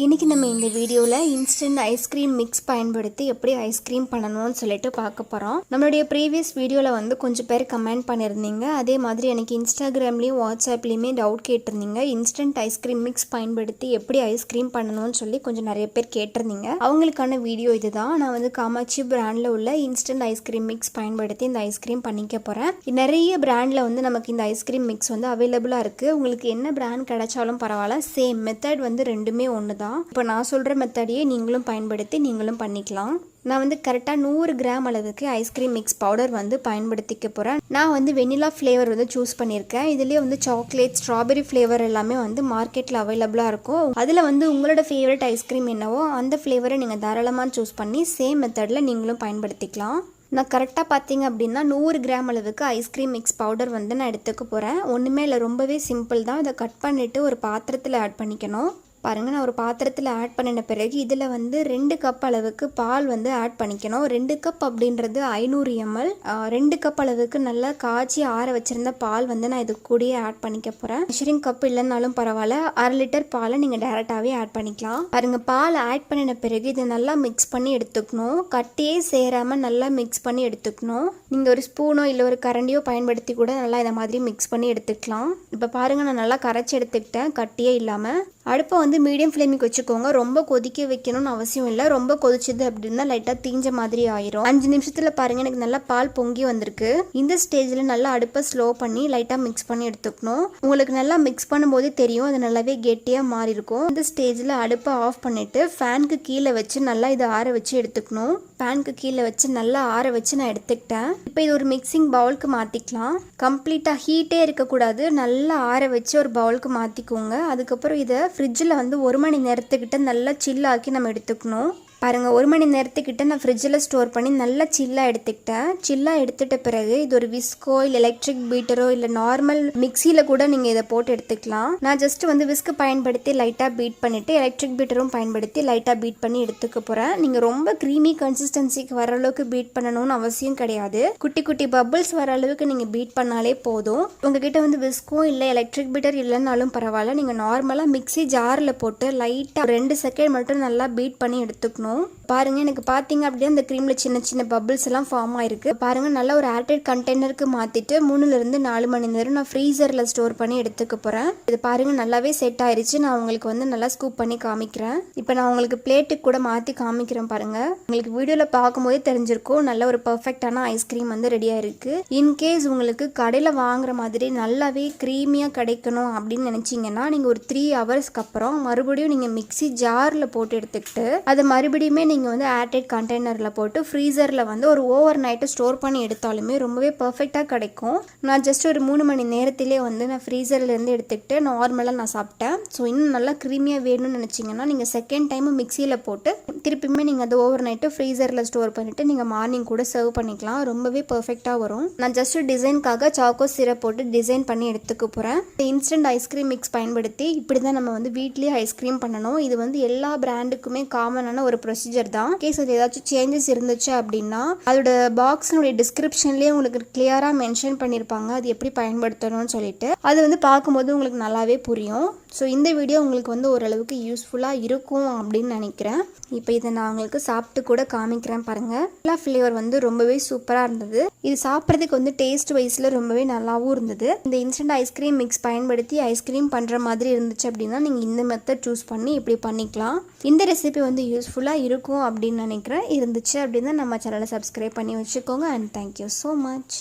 இன்றைக்கி நம்ம இந்த வீடியோவில் இன்ஸ்டன்ட் ஐஸ்கிரீம் மிக்ஸ் பயன்படுத்தி எப்படி ஐஸ்கிரீம் பண்ணணும்னு சொல்லிட்டு பார்க்க போகிறோம். நம்மளுடைய ப்ரீவியஸ் வீடியோவில் வந்து கொஞ்சம் பேர் கமெண்ட் பண்ணியிருந்தீங்க. அதே மாதிரி எனக்கு இன்ஸ்டாகிராம்லேயும் வாட்ஸ்அப்லேயுமே டவுட் கேட்டிருந்தீங்க. இன்ஸ்டன்ட் ஐஸ்கிரீம் மிக்ஸ் பயன்படுத்தி எப்படி ஐஸ்கிரீம் பண்ணணும்னு சொல்லி கொஞ்சம் நிறைய பேர் கேட்டிருந்தீங்க. அவங்களுக்கான வீடியோ இதுதான். நான் வந்து காமாட்சி பிராண்டில் உள்ள இன்ஸ்டன்ட் ஐஸ்கிரீம் மிக்ஸ் பயன்படுத்தி இந்த ஐஸ்கிரீம் பண்ணிக்க போகிறேன். நிறைய பிராண்டில் வந்து நமக்கு இந்த ஐஸ்கிரீம் மிக்ஸ் வந்து அவைலபிளாக இருக்குது. உங்களுக்கு என்ன பிராண்ட் கிடைச்சாலும் பரவாயில்ல, சேம் மெத்தட் வந்து ரெண்டுமே ஒன்று தான். இப்போ நான் சொல்கிற மெத்தடையே நீங்களும் பயன்படுத்தி நீங்களும் பண்ணிக்கலாம். நான் வந்து கரெக்டாக 100 கிராம் அளவுக்கு ஐஸ்கிரீம் மிக்ஸ் பவுடர் வந்து பயன்படுத்திக்க போகிறேன். நான் வந்து வெனிலா ஃப்ளேவர் வந்து சூஸ் பண்ணியிருக்கேன். இதுலேயே வந்து சாக்லேட், ஸ்ட்ராபெரி ஃப்ளேவர் எல்லாமே வந்து மார்க்கெட்டில் அவைலபிளாக இருக்கும். அதில் வந்து உங்களோட ஃபேவரட் ஐஸ்கிரீம் என்னவோ அந்த ஃப்ளேவரை நீங்கள் தாராளமாக சூஸ் பண்ணி சேம் மெத்தடில் நீங்களும் பயன்படுத்திக்கலாம். நான் கரெக்டாக பார்த்தீங்க அப்படின்னா 100 கிராம் அளவுக்கு ஐஸ்கிரீம் மிக்ஸ் பவுடர் வந்து நான் எடுத்துக்க போகிறேன். ஒன்றுமே இல்லை, ரொம்பவே சிம்பிள் தான். இதை கட் பண்ணிவிட்டு ஒரு பாத்திரத்தில் ஆட் பண்ணிக்கணும். பாருங்கள், நான் ஒரு பாத்திரத்தில் ஆட் பண்ணின பிறகு இதில் வந்து 2 கப் அளவுக்கு பால் வந்து ஆட் பண்ணிக்கணும். 2 கப் அப்படின்றது 500 ml. 2 கப் அளவுக்கு நல்லா காய்ச்சி ஆற வச்சுருந்த பால் வந்து நான் இது கூடயே ஆட் பண்ணிக்க போகிறேன். மெஷரிங் கப் இல்லைனாலும் பரவாயில்ல, 1/2 லிட்டர் பாலை நீங்கள் டேரெக்டாகவே ஆட் பண்ணிக்கலாம். பாருங்கள், பால் ஆட் பண்ணின பிறகு இதை நல்லா மிக்ஸ் பண்ணி எடுத்துக்கணும். கட்டியே சேராமல் நல்லா மிக்ஸ் பண்ணி எடுத்துக்கணும். நீங்கள் ஒரு ஸ்பூனோ இல்லை ஒரு கரண்டியோ பயன்படுத்தி கூட நல்லா இதை மாதிரி மிக்ஸ் பண்ணி எடுத்துக்கலாம். இப்போ பாருங்கள், நான் நல்லா கரைச்சி எடுத்துக்கிட்டேன் கட்டியே இல்லாமல். அடுப்பை வந்து மீடியம் ஃப்ளேமுக்கு வச்சுக்கோங்க. ரொம்ப கொதிக்க வைக்கணும்னு அவசியம் இல்லை. ரொம்ப கொதிச்சது அப்படின்னா லைட்டாக தீஞ்ச மாதிரி ஆயிரும். 5 நிமிஷத்தில் பாருங்கள், எனக்கு நல்லா பால் பொங்கி வந்திருக்கு. இந்த ஸ்டேஜில் நல்லா அடுப்பை ஸ்லோ பண்ணி லைட்டாக மிக்ஸ் பண்ணி எடுத்துக்கணும். உங்களுக்கு நல்லா மிக்ஸ் பண்ணும்போதே தெரியும், அது நல்லாவே கெட்டியாக மாறி இருக்கும். இந்த ஸ்டேஜில் அடுப்பை ஆஃப் பண்ணிவிட்டு ஃபேனுக்கு கீழே வச்சு நல்லா இதை ஆற வச்சு எடுத்துக்கணும். ஃபேனுக்கு கீழே வச்சு நல்லா ஆற வச்சு நான் எடுத்துக்கிட்டேன். இப்போ இது ஒரு மிக்சிங் பவுலுக்கு மாற்றிக்கலாம். கம்ப்ளீட்டாக ஹீட்டே இருக்கக்கூடாது, நல்லா ஆற வச்சு ஒரு பவுலுக்கு மாற்றிக்கோங்க. அதுக்கப்புறம் இதை ஃப்ரிட்ஜில் வந்து 1 மணி நேரத்துக்கிட்ட நல்லா சில்லாக்கி நம்ம எடுத்துக்கணும். பாருங்கள், 1 மணி நேரத்துக்கிட்ட நான் ஃப்ரிட்ஜில் ஸ்டோர் பண்ணி நல்லா சில்லாக எடுத்துக்கிட்டேன். சில்லாக எடுத்துகிட்ட பிறகு இது ஒரு விஸ்கோ இல்லை எலக்ட்ரிக் பீட்டரோ இல்லை நார்மல் மிக்சியில் கூட நீங்கள் இதை போட்டு எடுத்துக்கலாம். நான் ஜஸ்ட் வந்து விஸ்க் பயன்படுத்தி லைட்டாக பீட் பண்ணிவிட்டு எலக்ட்ரிக் பீட்டரும் பயன்படுத்தி லைட்டாக பீட் பண்ணி எடுத்துக்க போகிறேன். நீங்கள் ரொம்ப க்ரீமி கன்சிஸ்டன்சிக்கு வர அளவுக்கு பீட் பண்ணணும்னு அவசியம் கிடையாது. குட்டி குட்டி பபிள்ஸ் வர அளவுக்கு நீங்கள் பீட் பண்ணாலே போதும். உங்ககிட்ட வந்து விஸ்கோ இல்லை எலக்ட்ரிக் பீட்டர் இல்லைனாலும் பரவாயில்ல, நீங்கள் நார்மலாக மிக்சி ஜாரில் போட்டு லைட்டாக 2 செகண்ட் மட்டும் நல்லா பீட் பண்ணி எடுத்துக்கணும். பாருங்க, எனக்கு பார்த்தீங்க அப்படியே அந்த க்ரீம்ல சின்ன சின்ன பபிள்ஸ் எல்லாம் ஃபார்ம் ஆயிருக்கு. பாருங்க, நல்லா ஒரு ஏர்டைட் கண்டெய்னருக்கு மாத்திட்டு 3 to 4 மணி நேரம் நான் ஃப்ரீசர்ல ஸ்டோர் பண்ணி எடுத்துக்க போறேன். இது பாருங்க நல்லாவே செட் ஆயிருச்சு. நான் உங்களுக்கு வந்து நல்லா ஸ்கூப் பண்ணி காமிக்கிறேன். இப்போ நான் உங்களுக்கு பிளேட்டுக்கு கூட மாற்றி காமிக்கிறேன். பாருங்க, உங்களுக்கு வீடியோவில் பார்க்கும்போதே தெரிஞ்சிருக்கும் நல்ல ஒரு பர்ஃபெக்டான ஐஸ்கிரீம் வந்து ரெடியாக இருக்கு. இன்கேஸ் உங்களுக்கு கடையில் வாங்குற மாதிரி நல்லாவே க்ரீமியாக கிடைக்கணும் அப்படின்னு நினச்சிங்கன்னா நீங்கள் ஒரு 3 ஹவர்ஸ்க்கு அப்புறம் மறுபடியும் நீங்கள் மிக்சி ஜாரில் போட்டு எடுத்துக்கிட்டு அதை மறுபடியுமே நீங்கள் வந்து ஏர்டைட் கண்டெய்னரில் போட்டு ஃப்ரீசரில் வந்து ஒரு ஓவர் நைட்டு ஸ்டோர் பண்ணி எடுத்தாலுமே ரொம்பவே பர்ஃபெக்டாக கிடைக்கும். நான் ஜஸ்ட் ஒரு 3 மணி நேரத்திலே வந்து நான் ஃப்ரீசர்லேருந்து எடுத்துக்கிட்டு நார்மலாக நான் சாப்பிட்டேன். ஸோ இன்னும் நல்லா க்ரீமியாக வேணும்னு நினச்சிங்கன்னா நீங்கள் செகண்ட் டைமு மிக்சியில் போட்டு திருப்பியுமே நீங்கள் அதை ஓவர் நைட்டு ஃப்ரீசரில் ஸ்டோர் பண்ணிவிட்டு நீங்கள் மார்னிங் கூட சர்வ் பண்ணிக்கலாம். ரொம்பவே பர்ஃபெக்டாக வரும். நான் ஜஸ்ட் டிசைனுக்காக சாக்கோ சிரப் போட்டு டிசைன் பண்ணி எடுத்துக்க போகிறேன். இன்ஸ்டன்ட் ஐஸ்கிரீம் மிக்ஸ் பயன்படுத்தி இப்படி தான் நம்ம வந்து வீட்லேயே ஐஸ்கிரீம் பண்ணணும். இது வந்து எல்லா பிராண்டுக்குமே காமனான ஒரு ப்ரொசீஜர் தான். கேஸ் அது ஏதாச்சும் சேஞ்சஸ் இருந்துச்சு அப்படின்னா அதோட பாக்ஸினுடைய டிஸ்கிரிப்ஷன்லேயே உங்களுக்கு கிளியராக மென்ஷன் பண்ணியிருப்பாங்க அது எப்படி பயன்படுத்தணும்னு சொல்லிட்டு. அது வந்து பார்க்கும்போது உங்களுக்கு நல்லாவே புரியும். ஸோ இந்த வீடியோ உங்களுக்கு வந்து ஓரளவுக்கு யூஸ்ஃபுல்லாக இருக்கும் அப்படின்னு நினைக்கிறேன். இப்போ இதை நான் உங்களுக்கு சாப்பிட்டு கூட காமிக்கிறேன். பாருங்கள், எல்லா ஃப்ளேவர் வந்து ரொம்பவே சூப்பராக இருந்தது. இது சாப்பிட்றதுக்கு வந்து டேஸ்ட் வைஸில் ரொம்பவே நல்லாவும் இருந்தது. இந்த இன்ஸ்டன்ட் ஐஸ்கிரீம் மிக்ஸ் பயன்படுத்தி ஐஸ்கிரீம் பண்ணுற மாதிரி இருந்துச்சு அப்படின்னா நீங்கள் இந்த மெத்தட் சூஸ் பண்ணி இப்படி பண்ணிக்கலாம். இந்த ரெசிபி வந்து யூஸ்ஃபுல்லாக இருக்கும் அப்படின்னு நினைக்கிறேன். இருந்துச்சு அப்படின்னா நம்ம சேனலை சப்ஸ்கிரைப் பண்ணி வச்சுக்கோங்க. And thank you so much.